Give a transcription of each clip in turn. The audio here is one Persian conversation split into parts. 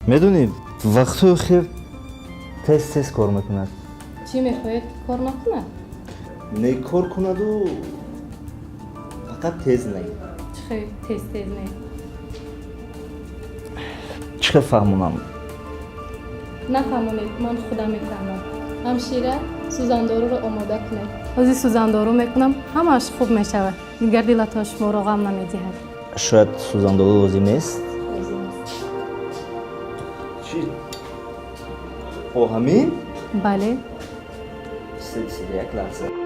میدونی وقتی خیر تست کار میکند. چی میخواید کار نکنه؟ نه کار کند و فقط تز نه. چه تیز نه. چه فهمونم؟ نفهمونید من خودم میفهمم. همشیره سوزاندارو رو آماده کنید. وقتی سوزاندارو میکنم همش خوب میشود. دیگر دلتان شما رو غم نمیدهد. شاید سوزاندارو لازم نیست. چی؟ او همین؟ بله. سلسله یک لحظه.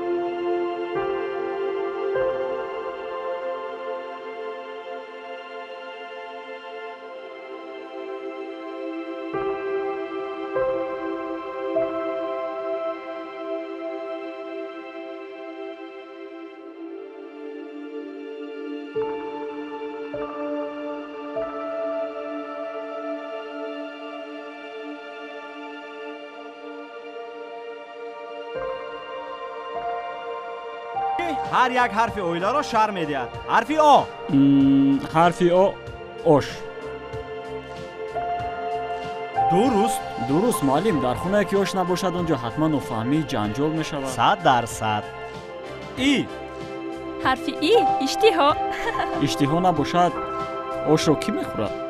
هر یک حرف اویلا را شر میدهد. حرفی آ. حرفی آ آش. درست معلم. در خونه که آش نباشد اونجا حتما نفهمی جنجال می شود. 100%. ای. حرفی ای اشتها. اشتها نباشد آش را کی میخورد؟